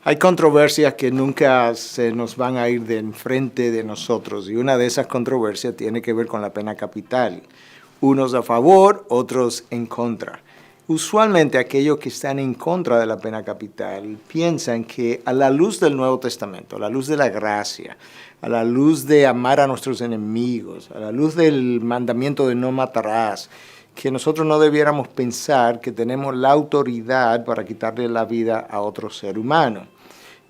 Hay controversias que nunca se nos van a ir de enfrente de nosotros y una de esas controversias tiene que ver con la pena capital. Unos a favor, otros en contra. Usualmente aquellos que están en contra de la pena capital piensan que a la luz del Nuevo Testamento, a la luz de la gracia, a la luz de amar a nuestros enemigos, a la luz del mandamiento de no matarás, que nosotros no debiéramos pensar que tenemos la autoridad para quitarle la vida a otro ser humano.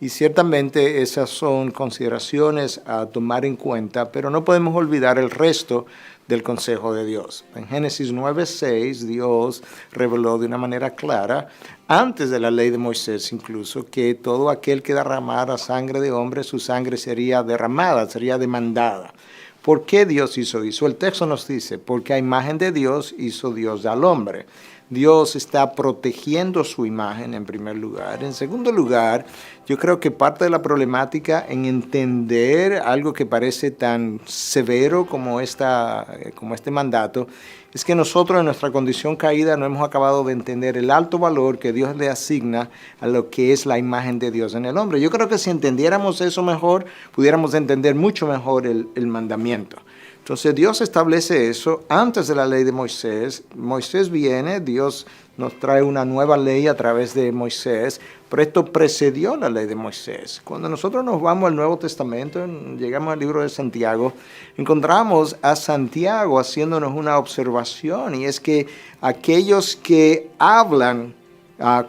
Y ciertamente esas son consideraciones a tomar en cuenta, pero no podemos olvidar el resto del consejo de Dios. En Génesis 9:6, Dios reveló de una manera clara, antes de la ley de Moisés incluso, que todo aquel que derramara sangre de hombre, su sangre sería derramada, sería demandada. ¿Por qué Dios hizo eso? El texto nos dice, porque a imagen de Dios hizo Dios al hombre. Dios está protegiendo su imagen en primer lugar. En segundo lugar, yo creo que parte de la problemática en entender algo que parece tan severo como este mandato es que nosotros en nuestra condición caída no hemos acabado de entender el alto valor que Dios le asigna a lo que es la imagen de Dios en el hombre. Yo creo que si entendiéramos eso mejor, pudiéramos entender mucho mejor el mandamiento. Entonces Dios establece eso antes de la ley de Moisés. Moisés viene, Dios nos trae una nueva ley a través de Moisés, pero esto precedió la ley de Moisés. Cuando nosotros nos vamos al Nuevo Testamento, llegamos al libro de Santiago, encontramos a Santiago haciéndonos una observación, y es que aquellos que hablan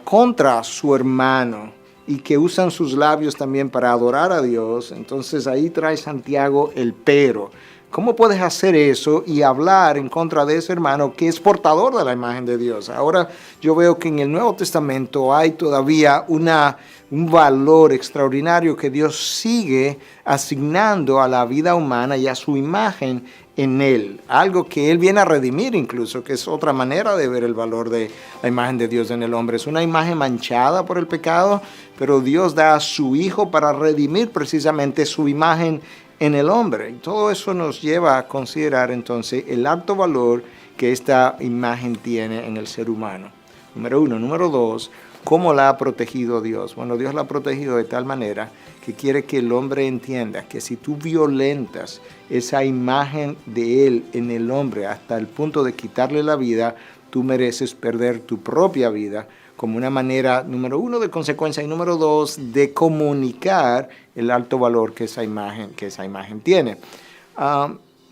contra su hermano y que usan sus labios también para adorar a Dios, entonces ahí trae Santiago el pero. ¿Cómo puedes hacer eso y hablar en contra de ese hermano que es portador de la imagen de Dios? Ahora yo veo que en el Nuevo Testamento hay todavía un valor extraordinario que Dios sigue asignando a la vida humana y a su imagen en él. Algo que él viene a redimir incluso, que es otra manera de ver el valor de la imagen de Dios en el hombre. Es una imagen manchada por el pecado, pero Dios da a su Hijo para redimir precisamente su imagen en el hombre. Y todo eso nos lleva a considerar entonces el alto valor que esta imagen tiene en el ser humano. Número uno. Número dos, ¿cómo la ha protegido Dios? Bueno, Dios la ha protegido de tal manera que quiere que el hombre entienda que si tú violentas esa imagen de Él en el hombre hasta el punto de quitarle la vida, tú mereces perder tu propia vida, como una manera, número uno, de consecuencia, y número dos, de comunicar el alto valor que esa imagen tiene.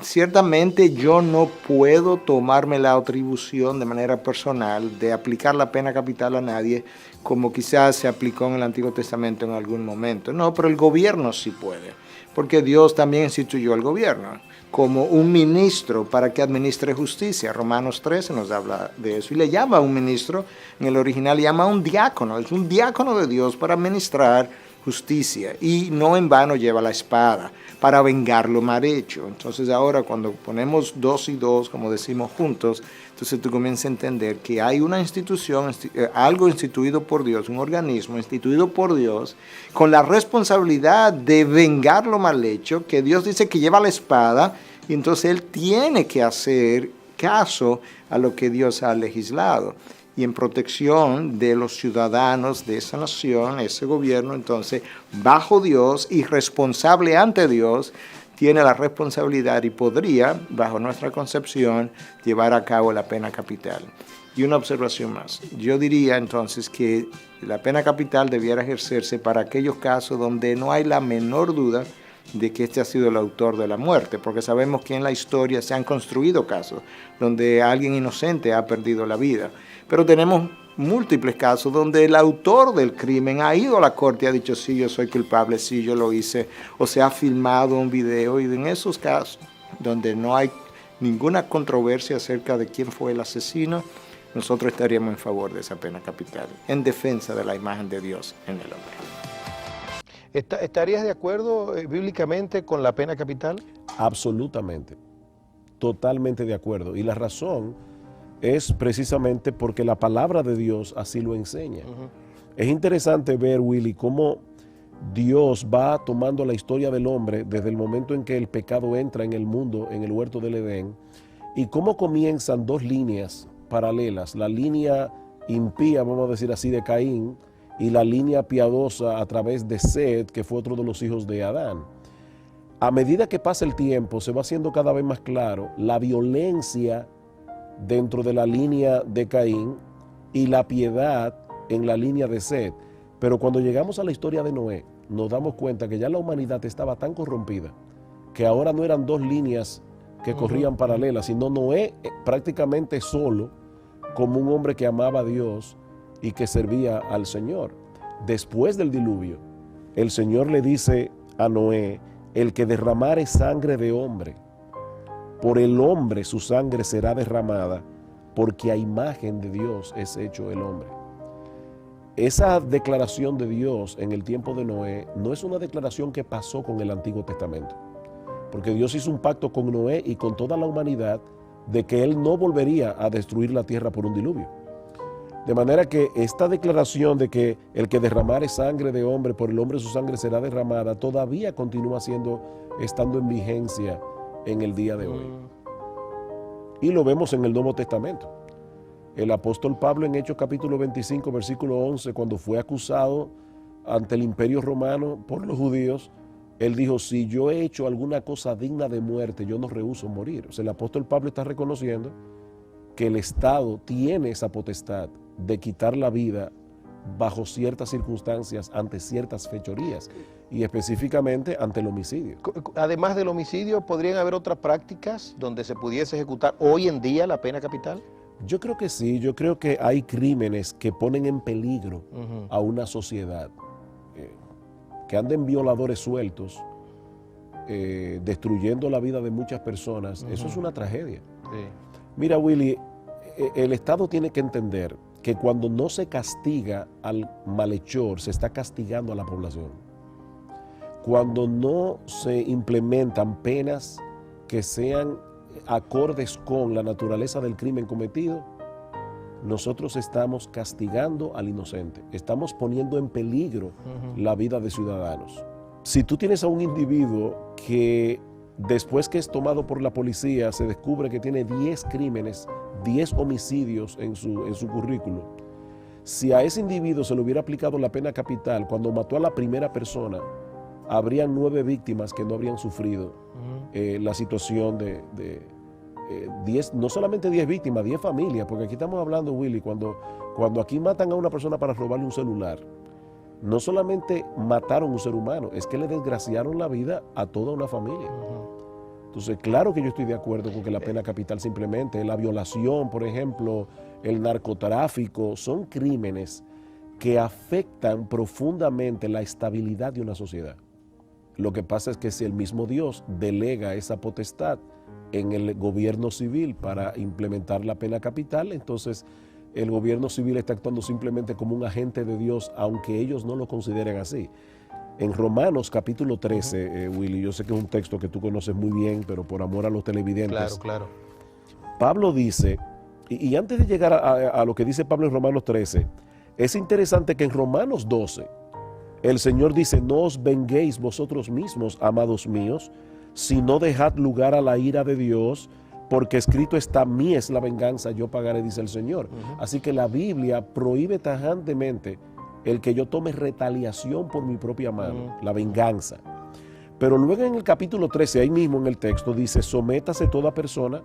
Ciertamente yo no puedo tomarme la atribución de manera personal de aplicar la pena capital a nadie, como quizás se aplicó en el Antiguo Testamento en algún momento. No, pero el gobierno sí puede, porque Dios también instituyó el gobierno como un ministro para que administre justicia. Romanos 13 nos habla de eso. Y le llama a un ministro, en el original le llama a un diácono. Es un diácono de Dios para administrar justicia. Y no en vano lleva la espada para vengar lo mal hecho. Entonces ahora cuando ponemos 2 y 2, como decimos juntos, entonces tú comienzas a entender que hay una institución, algo instituido por Dios, un organismo instituido por Dios, con la responsabilidad de vengar lo mal hecho, que Dios dice que lleva la espada, y entonces Él tiene que hacer caso a lo que Dios ha legislado. Y en protección de los ciudadanos de esa nación, ese gobierno, entonces, bajo Dios y responsable ante Dios, tiene la responsabilidad y podría, bajo nuestra concepción, llevar a cabo la pena capital. Y una observación más. Yo diría entonces que la pena capital debiera ejercerse para aquellos casos donde no hay la menor duda de que este ha sido el autor de la muerte, porque sabemos que en la historia se han construido casos donde alguien inocente ha perdido la vida. Pero tenemos múltiples casos donde el autor del crimen ha ido a la corte y ha dicho, sí, yo soy culpable, sí, yo lo hice, o se ha filmado un video, y en esos casos donde no hay ninguna controversia acerca de quién fue el asesino, nosotros estaríamos en favor de esa pena capital, en defensa de la imagen de Dios en el hombre. ¿Estarías de acuerdo bíblicamente con la pena capital? Absolutamente, totalmente de acuerdo. Y la razón es precisamente porque la palabra de Dios así lo enseña. Es interesante ver, Willy, cómo Dios va tomando la historia del hombre desde el momento en que el pecado entra en el mundo, en el huerto del Edén, y cómo comienzan dos líneas paralelas, la línea impía, vamos a decir así, de Caín, y la línea piadosa a través de Set, que fue otro de los hijos de Adán. A medida que pasa el tiempo, se va haciendo cada vez más claro la violencia dentro de la línea de Caín y la piedad en la línea de Set. Pero cuando llegamos a la historia de Noé, nos damos cuenta que ya la humanidad estaba tan corrompida que ahora no eran dos líneas que corrían paralelas, sino Noé prácticamente solo, como un hombre que amaba a Dios y que servía al Señor. Después del diluvio, el Señor le dice a Noé: el que derramare sangre de hombre, por el hombre su sangre será derramada, porque a imagen de Dios es hecho el hombre. Esa declaración de Dios en el tiempo de Noé no es una declaración que pasó con el Antiguo Testamento, porque Dios hizo un pacto con Noé y con toda la humanidad de que Él no volvería a destruir la tierra por un diluvio. De manera que esta declaración de que el que derramare sangre de hombre, por el hombre su sangre será derramada, todavía continúa estando en vigencia en el día de hoy. Y lo vemos en el Nuevo Testamento. El apóstol Pablo en Hechos capítulo 25, versículo 11, cuando fue acusado ante el imperio romano por los judíos, él dijo: si yo he hecho alguna cosa digna de muerte, yo no rehúso morir. O sea, el apóstol Pablo está reconociendo que el Estado tiene esa potestad de quitar la vida bajo ciertas circunstancias, ante ciertas fechorías, y específicamente ante el homicidio. Además del homicidio, ¿podrían haber otras prácticas donde se pudiese ejecutar hoy en día la pena capital? Yo creo que sí, yo creo que hay crímenes que ponen en peligro a una sociedad. Que anden violadores sueltos, destruyendo la vida de muchas personas, eso es una tragedia. Sí. Mira, Willy, el Estado tiene que entender que cuando no se castiga al malhechor, se está castigando a la población. Cuando no se implementan penas que sean acordes con la naturaleza del crimen cometido, nosotros estamos castigando al inocente, estamos poniendo en peligro la vida de ciudadanos. Si tú tienes a un individuo que después que es tomado por la policía se descubre que tiene 10 crímenes, 10 homicidios en su currículo, si a ese individuo se le hubiera aplicado la pena capital cuando mató a la primera persona, habrían 9 víctimas que no habrían sufrido la situación de 10, no solamente 10 víctimas, 10 familias, porque aquí estamos hablando, Willy, cuando aquí matan a una persona para robarle un celular, no solamente mataron un ser humano, es que le desgraciaron la vida a toda una familia. Entonces, claro que yo estoy de acuerdo con que la pena capital se implemente. La violación, por ejemplo, el narcotráfico, son crímenes que afectan profundamente la estabilidad de una sociedad. Lo que pasa es que si el mismo Dios delega esa potestad en el gobierno civil para implementar la pena capital, entonces el gobierno civil está actuando simplemente como un agente de Dios, aunque ellos no lo consideren así. En Romanos capítulo 13, Willy, yo sé que es un texto que tú conoces muy bien, pero por amor a los televidentes. Claro. Pablo dice, y antes de llegar a lo que dice Pablo en Romanos 13, es interesante que en Romanos 12, el Señor dice: no os venguéis vosotros mismos, amados míos, sino dejad lugar a la ira de Dios, porque escrito está: mí es la venganza, yo pagaré, dice el Señor. Así que la Biblia prohíbe tajantemente el que yo tome retaliación por mi propia mano, la venganza. Pero luego en el capítulo 13, ahí mismo en el texto, dice: sométase toda persona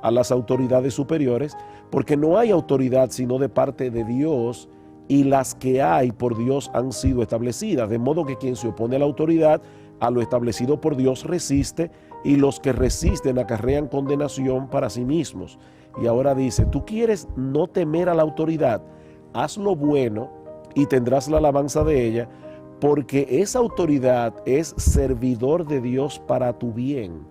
a las autoridades superiores, porque no hay autoridad sino de parte de Dios, y las que hay por Dios han sido establecidas, de modo que quien se opone a la autoridad, a lo establecido por Dios resiste, y los que resisten acarrean condenación para sí mismos. Y ahora dice: tú quieres no temer a la autoridad, haz lo bueno y tendrás la alabanza de ella, porque esa autoridad es servidor de Dios para tu bien.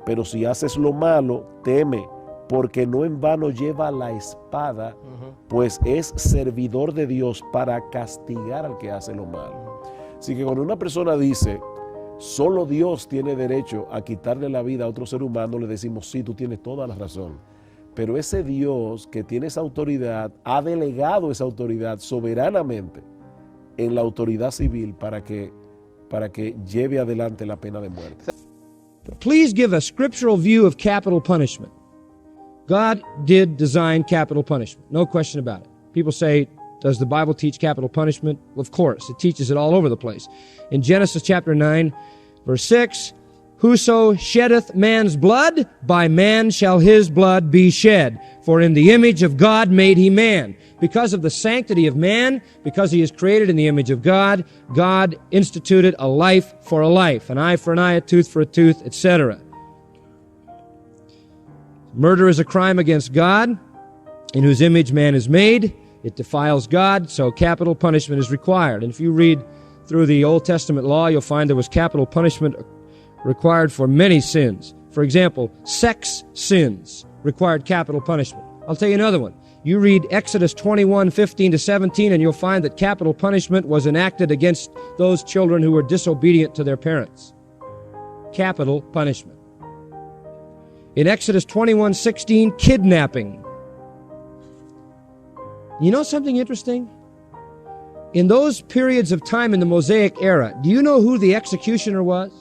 Pero si haces lo malo, teme, porque no en vano lleva la espada, pues es servidor de Dios para castigar al que hace lo malo. Así que cuando una persona dice: solo Dios tiene derecho a quitarle la vida a otro ser humano, le decimos: sí, tú tienes toda la razón. Pero ese Dios que tiene esa autoridad, ha delegado esa autoridad soberanamente en la autoridad civil para que lleve adelante la pena de muerte. Please give a scriptural view of capital punishment. God did design capital punishment, no question about it. People say Does the Bible teach capital punishment? Of course. It teaches it all over the place. In Genesis chapter 9, verse 6, whoso sheddeth man's blood, by man shall his blood be shed. For in the image of God made he man. Because of the sanctity of man, because he is created in the image of God, God instituted a life for a life, an eye for an eye, a tooth for a tooth, etc. Murder is a crime against God, in whose image man is made. It defiles God, so capital punishment is required. And if you read through the Old Testament law, you'll find there was capital punishment required for many sins. For example, sex sins required capital punishment. I'll tell you another one. You read Exodus 21:15-17, and you'll find that capital punishment was enacted against those children who were disobedient to their parents. Capital punishment. In Exodus 21:16, kidnapping. You know something interesting? In those periods of time in the Mosaic era, do you know who the executioner was?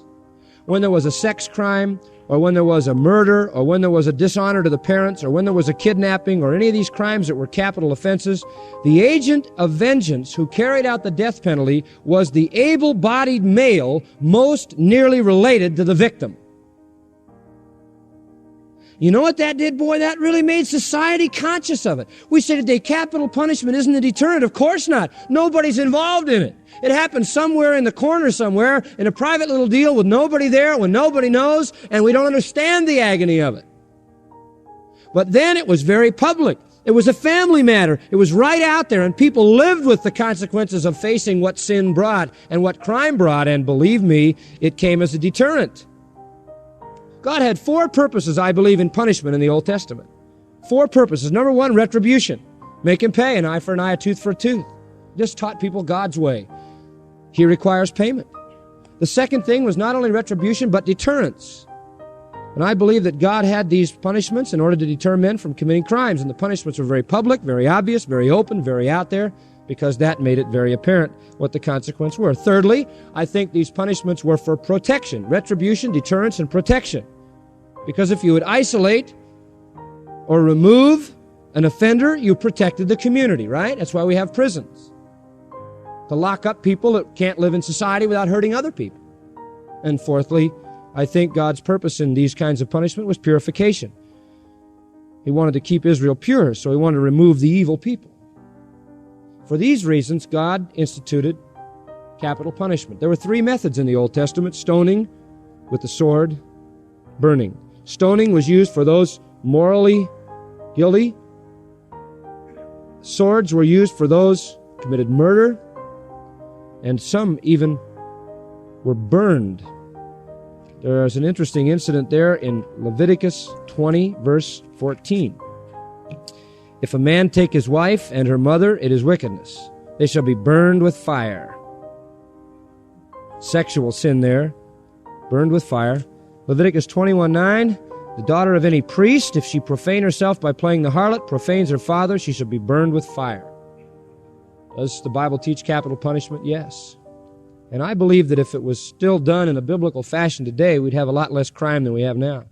When there was a sex crime, or when there was a murder, or when there was a dishonor to the parents, or when there was a kidnapping, or any of these crimes that were capital offenses, the agent of vengeance who carried out the death penalty was the able-bodied male most nearly related to the victim. You know what that did, boy? That really made society conscious of it. We say today capital punishment isn't a deterrent. Of course not. Nobody's involved in it. It happened somewhere in the corner somewhere in a private little deal with nobody there when nobody knows, and we don't understand the agony of it. But then it was very public. It was a family matter. It was right out there, and people lived with the consequences of facing what sin brought and what crime brought, and believe me, it came as a deterrent. God had 4 purposes, I believe, in punishment in the Old Testament. 4 purposes. Number 1, retribution. Make him pay, an eye for an eye, a tooth for a tooth. Just taught people God's way. He requires payment. The second thing was not only retribution, but deterrence. And I believe that God had these punishments in order to deter men from committing crimes. And the punishments were very public, very obvious, very open, very out there, because that made it very apparent what the consequences were. Thirdly, I think these punishments were for protection, retribution, deterrence, and protection. Because if you would isolate or remove an offender, you protected the community, right? That's why we have prisons. To lock up people that can't live in society without hurting other people. And fourthly, I think God's purpose in these kinds of punishment was purification. He wanted to keep Israel pure, so he wanted to remove the evil people. For these reasons, God instituted capital punishment. There were 3 methods in the Old Testament: stoning with the sword, burning. Stoning was used for those morally guilty. Swords were used for those who committed murder, and some even were burned. There is an interesting incident there in Leviticus 20, verse 14. If a man take his wife and her mother, it is wickedness. They shall be burned with fire. Sexual sin there, burned with fire. Leviticus 21:9, the daughter of any priest, if she profane herself by playing the harlot, profanes her father, she shall be burned with fire. Does the Bible teach capital punishment? Yes. And I believe that if it was still done in a biblical fashion today, we'd have a lot less crime than we have now.